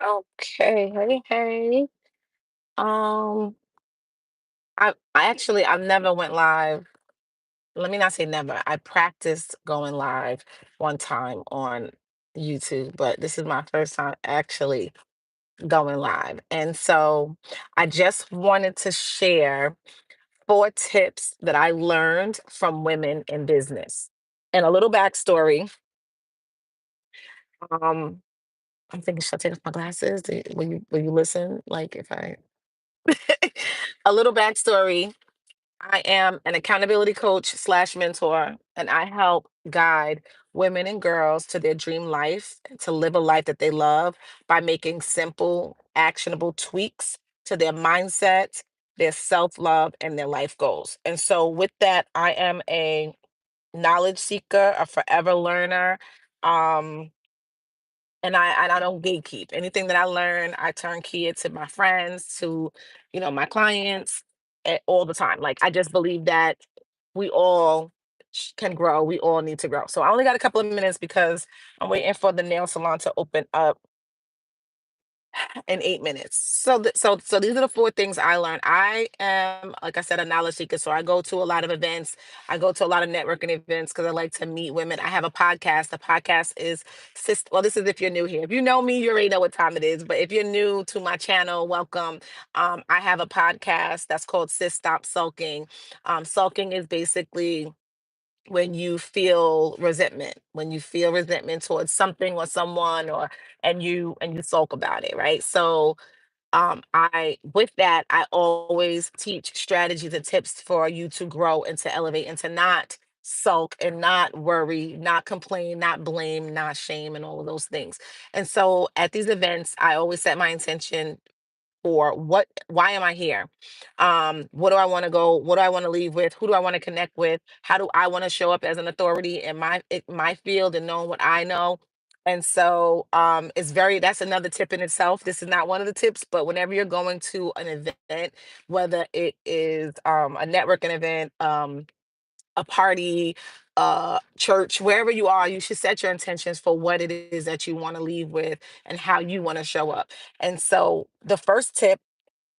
Okay, hey, hey. Um, I've never went live. Let me not say never. I practiced going live one time on YouTube, but this is my first time actually going live. And so I just wanted to share 4 tips that I learned from women in business. And a little backstory. Um, I'm thinking, should I take off my glasses? Will you listen? Like if I a little backstory. I am an accountability coach slash mentor, and I help guide women and girls to their dream life and to live a life that they love by making simple, actionable tweaks to their mindset, their self love, and their life goals. And so, with that, I am a knowledge seeker, a forever learner. Um, and I don't gatekeep. Anything that I learn, I turn key it to my friends, to my clients, all the time. Like I just believe that we all can grow. We all need to grow. So I only got a couple of minutes because I'm waiting for the nail salon to open up in 8 minutes. So these are the 4 things I learned. I am, like I said, a knowledge seeker. So I go to a lot of events. I go to a lot of networking events because I like to meet women. I have a podcast. The podcast is well, this is if you're new here. If you know me, you already know what time it is. But if you're new to my channel, welcome. I have a podcast that's called Sis Stop Sulking. Sulking is basically when you feel resentment towards something or someone, or and you sulk about it, right? So I with that, I always teach strategies and tips for you to grow and to elevate and to not sulk and not worry, not complain, not blame, not shame, and all of those things. And so at these events, I always set my intention for why am I here? What do I want to go? What do I want to leave with? Who do I want to connect with? How do I want to show up as an authority in my field and knowing what I know? And so it's very that's another tip in itself. This is not one of the tips, but whenever you're going to an event, whether it is a networking event, a party, church, wherever you are, you should set your intentions for what it is that you want to leave with and how you want to show up. And so the first tip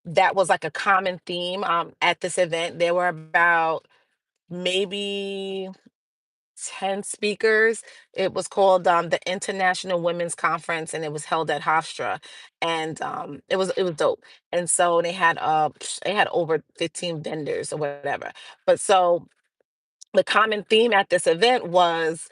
that was like a common theme at this event, there were about maybe 10 speakers. It was called the International Women's Conference, and it was held at Hofstra. And it was dope. And so they had over 15 vendors or whatever. But so the common theme at this event was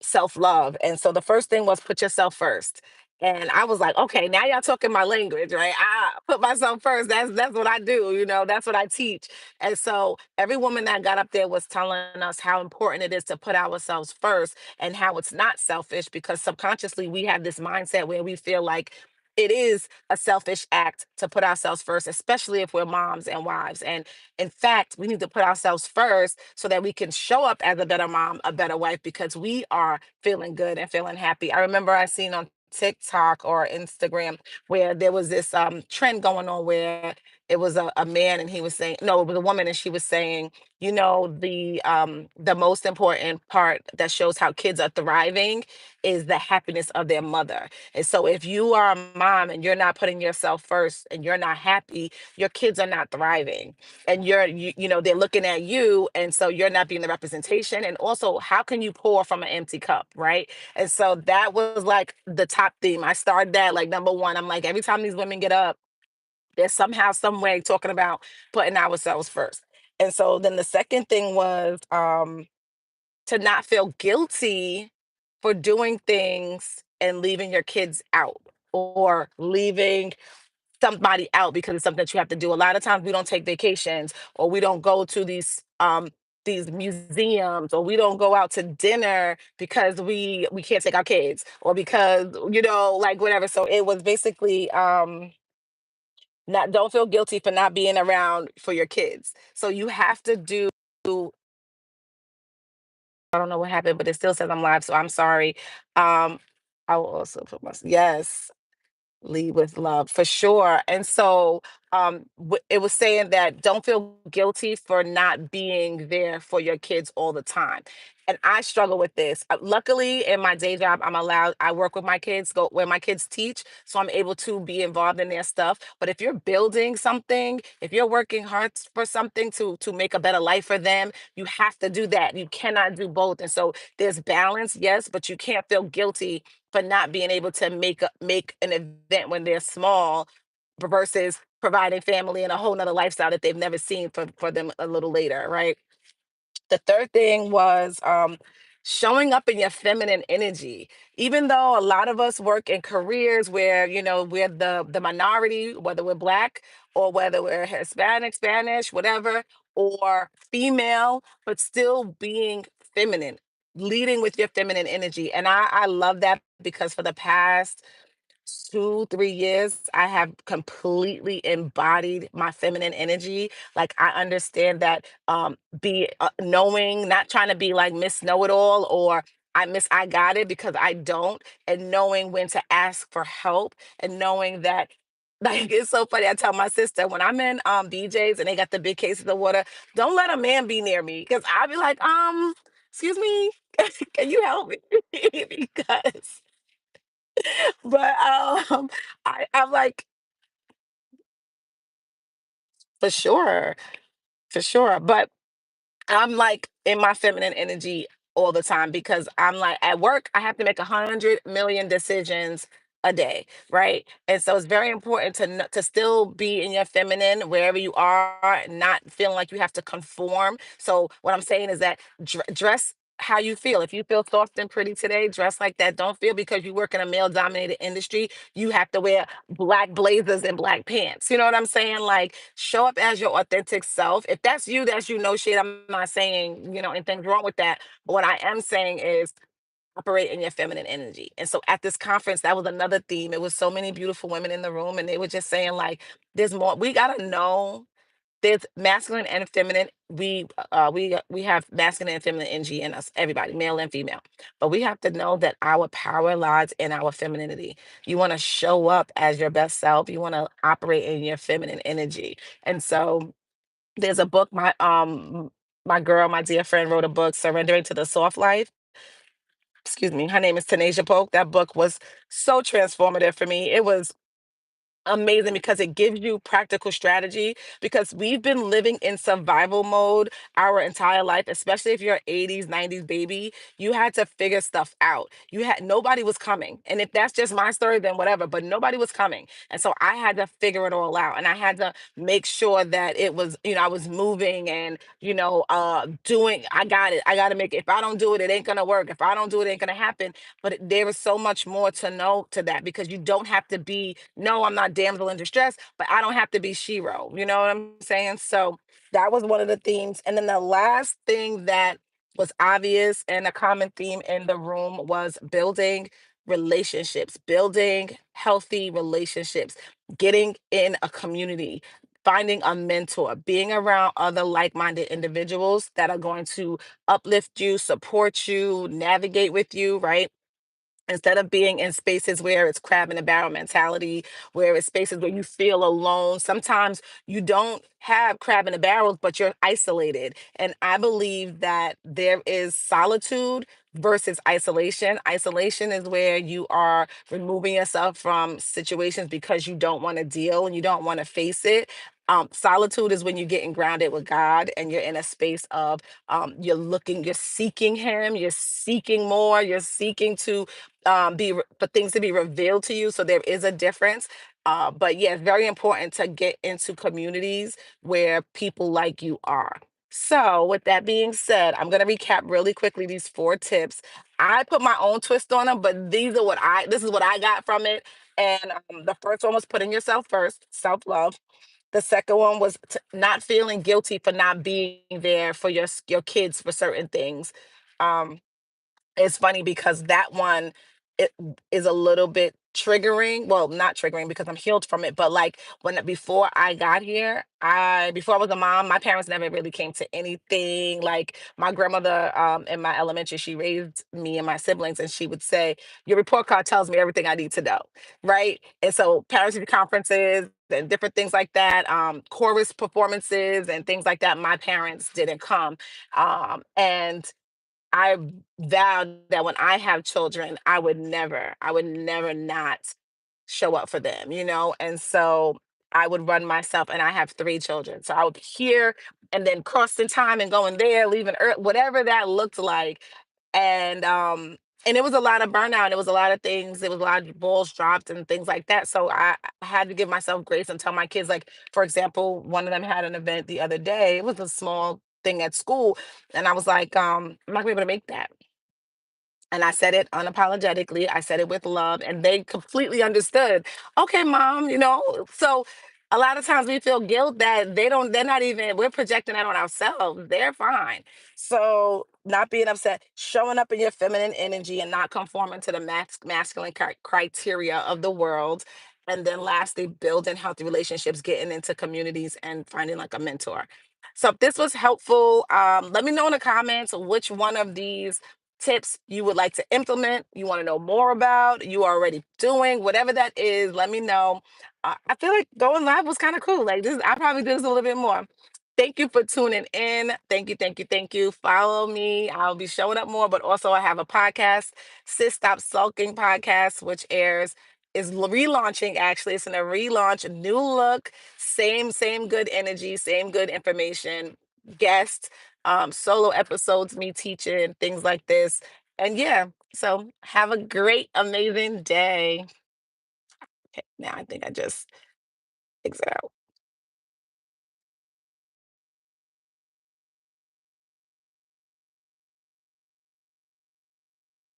self-love. And so the first thing was put yourself first. And I was like, okay, now y'all talking my language, right? I put myself first. That's what I do, that's what I teach. And so every woman that got up there was telling us how important it is to put ourselves first and how it's not selfish, because subconsciously we have this mindset where we feel like it is a selfish act to put ourselves first, especially if we're moms and wives. And in fact, we need to put ourselves first so that we can show up as a better mom, a better wife, because we are feeling good and feeling happy. I remember I seen on TikTok or Instagram where there was this trend going on where it was a man and he was saying, no, it was a woman and she was saying, the most important part that shows how kids are thriving is the happiness of their mother. And so if you are a mom and you're not putting yourself first and you're not happy, your kids are not thriving, and they're looking at you, and so you're not being the representation. And also, how can you pour from an empty cup, right? And so that was like the top theme. I started that like number one. I'm like, every time these women get up, they're somehow some way talking about putting ourselves first. And so then the second thing was to not feel guilty for doing things and leaving your kids out, or leaving somebody out because it's something that you have to do. A lot of times we don't take vacations, or we don't go to these museums, or we don't go out to dinner because we can't take our kids, or because like whatever. So it was basically not don't feel guilty for not being around for your kids. So you have to do I don't know what happened, but it still says I'm live, so I'm sorry. I will also put my yes. Lead with love for sure. And so it was saying that don't feel guilty for not being there for your kids all the time. And I struggle with this. Luckily, in my day job, I'm allowed, I work with my kids, go where my kids teach. So I'm able to be involved in their stuff. But if you're building something, if you're working hard for something to make a better life for them, you have to do that. You cannot do both. And so there's balance, yes, but you can't feel guilty for not being able to make an event when they're small versus providing family and a whole nother lifestyle that they've never seen for them a little later, right? The third thing was showing up in your feminine energy. Even though a lot of us work in careers where, we're the minority, whether we're black or whether we're Hispanic, Spanish, whatever, or female, but still being feminine, leading with your feminine energy. And I love that because for the past 2, 3 years, I have completely embodied my feminine energy. Like I understand that be knowing, not trying to be like Miss Know It All or I got it because I don't, and knowing when to ask for help and knowing that. Like it's so funny. I tell my sister when I'm in BJ's and they got the big cases of water, don't let a man be near me because I'll be like, excuse me, can you help me? Because but I'm like, for sure, for sure. But I'm like in my feminine energy all the time because I'm like at work, I have to make 100 million decisions a day, right? And so it's very important to still be in your feminine wherever you are, not feeling like you have to conform. So what I'm saying is that dress how you feel. If you feel soft and pretty today, dress like that. Don't feel because you work in a male dominated industry, you have to wear black blazers and black pants. You know what I'm saying? Like show up as your authentic self. If that's you, that's you, no shit. I'm not saying, anything's wrong with that. But what I am saying is operate in your feminine energy. And so at this conference, that was another theme. It was so many beautiful women in the room, and they were just saying, like, there's more. We gotta know there's masculine and feminine. We have masculine and feminine energy in us, everybody, male and female. But we have to know that our power lies in our femininity. You want to show up as your best self. You want to operate in your feminine energy. And so there's a book my girl, my dear friend wrote a book, Surrendering to the Soft Life. Excuse me. Her name is Tanisha Polk. That book was so transformative for me. It was amazing because it gives you practical strategy because we've been living in survival mode our entire life, especially if you're 80s 90s baby. You had to figure stuff out. You had nobody was coming, and if that's just my story then whatever, but nobody was coming. And so I had to figure it all out, and I had to make sure that it was, I was moving and, doing. I got to make it. If I don't do it, it ain't gonna work. If I don't do it, it ain't gonna happen. But there is so much more to know to that because you don't have to be, no, I'm not damsel in distress, but I don't have to be Shiro. You know what I'm saying? So that was one of the themes. And then the last thing that was obvious and a common theme in the room was building relationships, building healthy relationships, getting in a community, finding a mentor, being around other like minded individuals that are going to uplift you, support you, navigate with you, right? Instead of being in spaces where it's crab in a barrel mentality, where it's spaces where you feel alone. Sometimes you don't have crab in a barrel, but you're isolated. And I believe that there is solitude versus isolation. Isolation is where you are removing yourself from situations because you don't want to deal and you don't want to face it. Solitude is when you're getting grounded with God and you're in a space of you're seeking Him, you're seeking more, you're seeking to for things to be revealed to you. So there is a difference. But yeah, it's very important to get into communities where people like you are. So with that being said, I'm going to recap really quickly these 4 tips. I put my own twist on them, but this is what I got from it. And the first one was putting yourself first, self-love. The second one was not feeling guilty for not being there for your kids for certain things. Um, it's funny because that one it is a little bit triggering. Well, not triggering because I'm healed from it, but like when before I got here, I before I was a mom, my parents never really came to anything. Like my grandmother in my elementary, she raised me and my siblings, and she would say, "Your report card tells me everything I need to know." Right? And so parents conferences and different things like that, chorus performances and things like that. My parents didn't come, and I vowed that when I have children, I would never not show up for them, you know? And so I would run myself, and I have 3 children. So I would be here and then crossing time and going there, leaving early, whatever that looked like. And and it was a lot of burnout. It was a lot of things. It was a lot of balls dropped and things like that. So I had to give myself grace and tell my kids, like, for example, one of them had an event the other day. It was a small thing at school. And I was like, I'm not gonna be able to make that. And I said it unapologetically. I said it with love, and they completely understood. Okay, mom, you know. So a lot of times we feel guilt that they're not even, we're projecting that on ourselves. They're fine. So not being upset, showing up in your feminine energy and not conforming to the masculine criteria of the world. And then lastly, building healthy relationships, getting into communities and finding like a mentor. So if this was helpful, let me know in the comments which one of these tips you would like to implement, you want to know more about, you are already doing, whatever that is, let me know. I feel like going live was kind of cool. Like this, I probably do this a little bit more. Thank you for tuning in. Thank you, thank you, thank you. Follow me. I'll be showing up more, but also I have a podcast, Sis Stop Sulking podcast, which relaunching actually. It's in a relaunch, new look, same good energy, same good information, guests, solo episodes, me teaching, things like this. And yeah, so have a great, amazing day. Okay, now I think I just exit out.